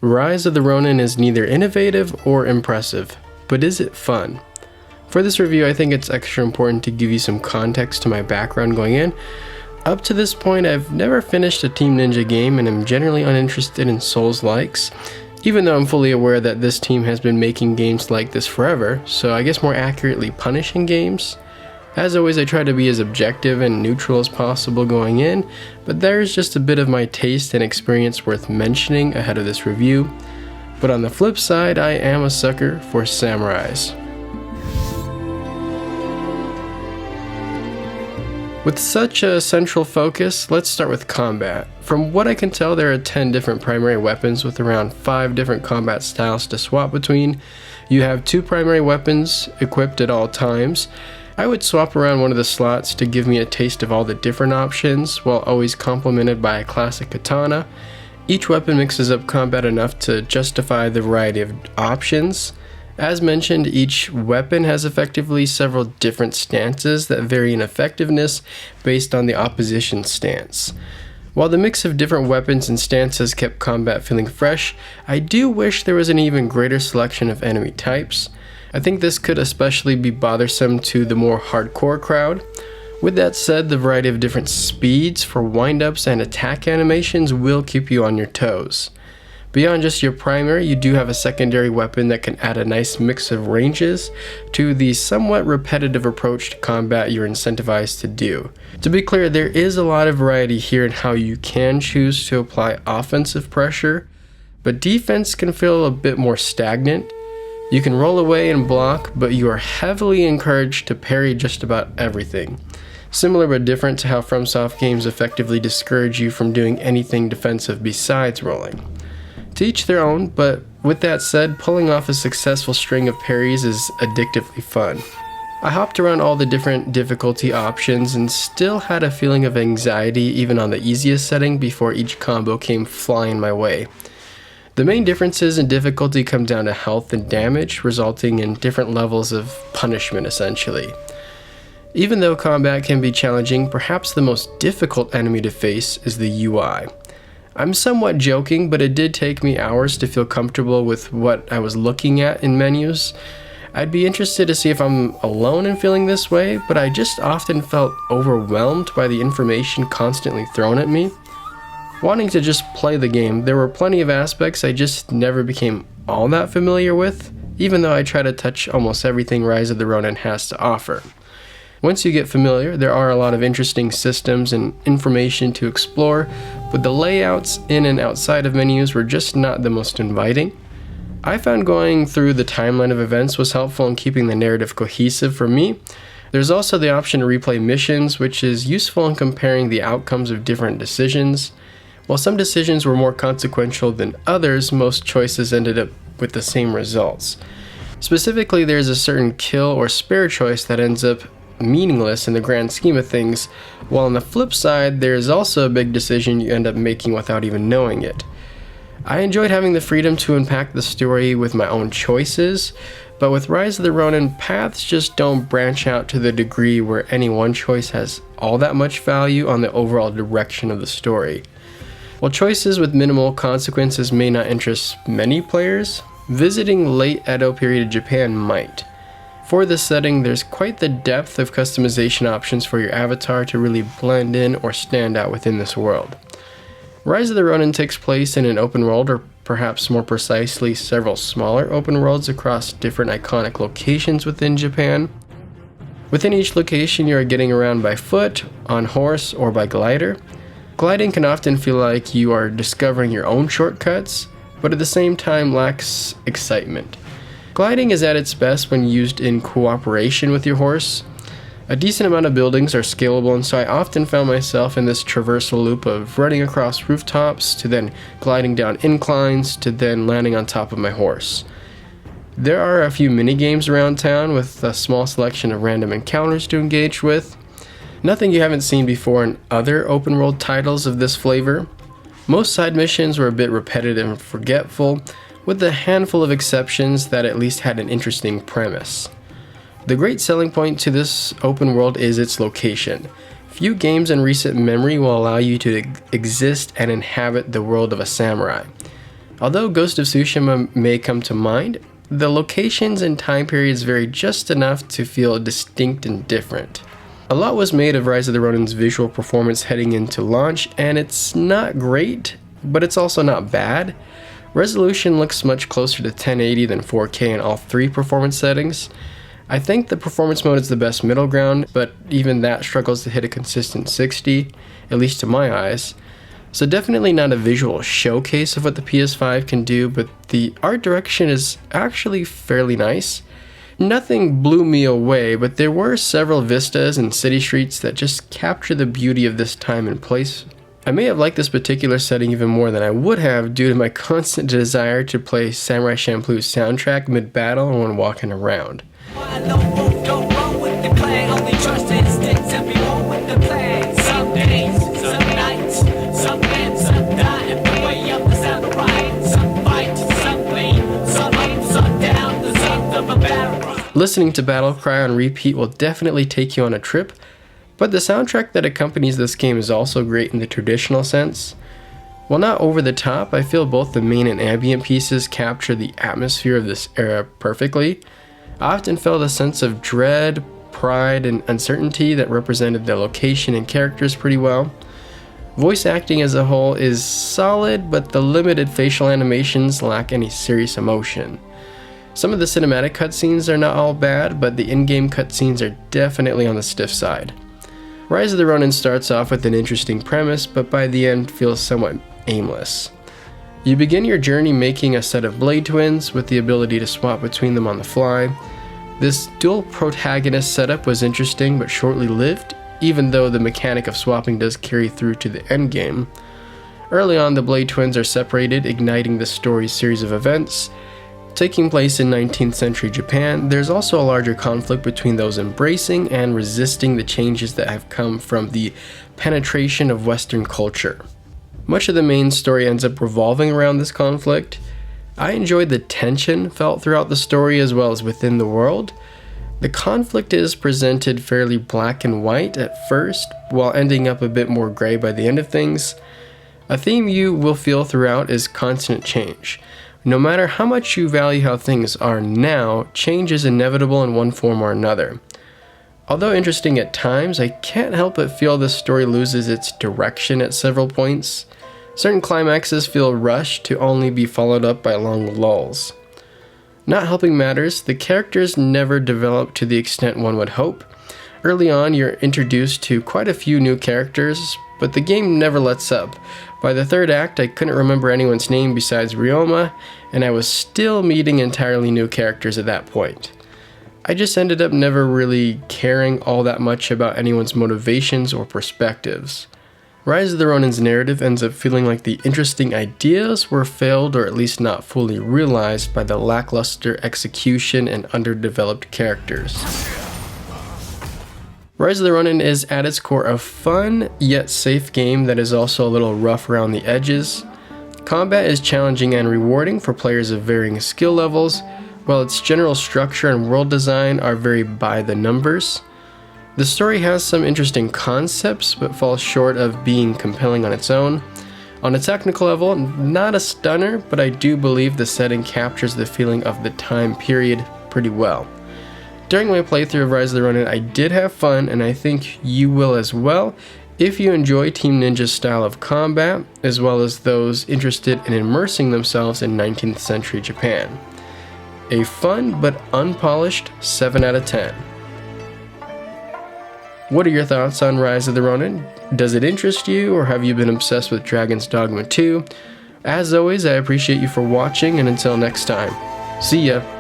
Rise of the Ronin is neither innovative or impressive, but is it fun? For this review, I think it's extra important to give you some context to my background going in. Up to this point, I've never finished a Team Ninja game and am generally uninterested in Souls-likes, even though I'm fully aware that this team has been making games like this forever, so I guess more accurately punishing games. As always, I try to be as objective and neutral as possible going in, but there's just a bit of my taste and experience worth mentioning ahead of this review. But on the flip side, I am a sucker for samurais. With such a central focus, let's start with combat. From what I can tell, there are 10 different primary weapons with around 5 different combat styles to swap between. You have 2 primary weapons equipped at all times. I would swap around one of the slots to give me a taste of all the different options, while always complemented by a classic katana. Each weapon mixes up combat enough to justify the variety of options. As mentioned, each weapon has effectively several different stances that vary in effectiveness based on the opposition's stance. While the mix of different weapons and stances kept combat feeling fresh, I do wish there was an even greater selection of enemy types. I think this could especially be bothersome to the more hardcore crowd. With that said, the variety of different speeds for windups and attack animations will keep you on your toes. Beyond just your primary, you do have a secondary weapon that can add a nice mix of ranges to the somewhat repetitive approach to combat you're incentivized to do. To be clear, there is a lot of variety here in how you can choose to apply offensive pressure, but defense can feel a bit more stagnant. You can roll away and block, but you are heavily encouraged to parry just about everything. Similar but different to how FromSoft games effectively discourage you from doing anything defensive besides rolling. To each their own, but with that said, pulling off a successful string of parries is addictively fun. I hopped around all the different difficulty options and still had a feeling of anxiety even on the easiest setting before each combo came flying my way. The main differences in difficulty come down to health and damage, resulting in different levels of punishment essentially. Even though combat can be challenging, perhaps the most difficult enemy to face is the UI. I'm somewhat joking, but it did take me hours to feel comfortable with what I was looking at in menus. I'd be interested to see if I'm alone in feeling this way, but I just often felt overwhelmed by the information constantly thrown at me. Wanting to just play the game, there were plenty of aspects I just never became all that familiar with, even though I try to touch almost everything Rise of the Ronin has to offer. Once you get familiar, there are a lot of interesting systems and information to explore, but the layouts in and outside of menus were just not the most inviting. I found going through the timeline of events was helpful in keeping the narrative cohesive for me. There's also the option to replay missions, which is useful in comparing the outcomes of different decisions. While some decisions were more consequential than others, most choices ended up with the same results. Specifically, there's a certain kill or spare choice that ends up meaningless in the grand scheme of things, while on the flip side, there's also a big decision you end up making without even knowing it. I enjoyed having the freedom to impact the story with my own choices, but with Rise of the Ronin, paths just don't branch out to the degree where any one choice has all that much value on the overall direction of the story. While choices with minimal consequences may not interest many players, visiting late Edo period Japan might. For this setting, there's quite the depth of customization options for your avatar to really blend in or stand out within this world. Rise of the Ronin takes place in an open world, or perhaps more precisely, several smaller open worlds across different iconic locations within Japan. Within each location, you are getting around by foot, on horse, or by glider. Gliding can often feel like you are discovering your own shortcuts, but at the same time lacks excitement. Gliding is at its best when used in cooperation with your horse. A decent amount of buildings are scalable, and so I often found myself in this traversal loop of running across rooftops, to then gliding down inclines, to then landing on top of my horse. There are a few mini games around town with a small selection of random encounters to engage with. Nothing you haven't seen before in other open world titles of this flavor. Most side missions were a bit repetitive and forgetful, with a handful of exceptions that at least had an interesting premise. The great selling point to this open world is its location. Few games in recent memory will allow you to exist and inhabit the world of a samurai. Although Ghost of Tsushima may come to mind, the locations and time periods vary just enough to feel distinct and different. A lot was made of Rise of the Ronin's visual performance heading into launch, and it's not great, but it's also not bad. Resolution looks much closer to 1080 than 4K in all three performance settings. I think the performance mode is the best middle ground, but even that struggles to hit a consistent 60, at least to my eyes. So definitely not a visual showcase of what the PS5 can do, but the art direction is actually fairly nice. Nothing blew me away, but there were several vistas and city streets that just capture the beauty of this time and place. I may have liked this particular setting even more than I would have due to my constant desire to play Samurai Champloo's soundtrack mid-battle and when walking around. Listening to Battlecry on repeat will definitely take you on a trip, but the soundtrack that accompanies this game is also great in the traditional sense. While not over the top, I feel both the main and ambient pieces capture the atmosphere of this era perfectly. I often felt a sense of dread, pride, and uncertainty that represented the location and characters pretty well. Voice acting as a whole is solid, but the limited facial animations lack any serious emotion. Some of the cinematic cutscenes are not all bad, but the in-game cutscenes are definitely on the stiff side. Rise of the Ronin starts off with an interesting premise, but by the end feels somewhat aimless. You begin your journey making a set of blade twins with the ability to swap between them on the fly. This dual protagonist setup was interesting but shortly lived, even though the mechanic of swapping does carry through to the endgame. Early on, the blade twins are separated, igniting the story's series of events. Taking place in 19th century Japan, there's also a larger conflict between those embracing and resisting the changes that have come from the penetration of Western culture. Much of the main story ends up revolving around this conflict. I enjoyed the tension felt throughout the story as well as within the world. The conflict is presented fairly black and white at first, while ending up a bit more gray by the end of things. A theme you will feel throughout is constant change. No matter how much you value how things are now, change is inevitable in one form or another. Although interesting at times, I can't help but feel the story loses its direction at several points. Certain climaxes feel rushed to only be followed up by long lulls. Not helping matters, the characters never develop to the extent one would hope. Early on, you're introduced to quite a few new characters, but the game never lets up. By the third act, I couldn't remember anyone's name besides Ryoma, and I was still meeting entirely new characters at that point. I just ended up never really caring all that much about anyone's motivations or perspectives. Rise of the Ronin's narrative ends up feeling like the interesting ideas were failed or at least not fully realized by the lackluster execution and underdeveloped characters. Rise of the Ronin is at its core a fun yet safe game that is also a little rough around the edges. Combat is challenging and rewarding for players of varying skill levels, while its general structure and world design are very by the numbers. The story has some interesting concepts, but falls short of being compelling on its own. On a technical level, not a stunner, but I do believe the setting captures the feeling of the time period pretty well. During my playthrough of Rise of the Ronin, I did have fun, and I think you will as well if you enjoy Team Ninja's style of combat, as well as those interested in immersing themselves in 19th century Japan. A fun but unpolished 7 out of 10. What are your thoughts on Rise of the Ronin? Does it interest you, or have you been obsessed with Dragon's Dogma 2? As always, I appreciate you for watching, and until next time, see ya!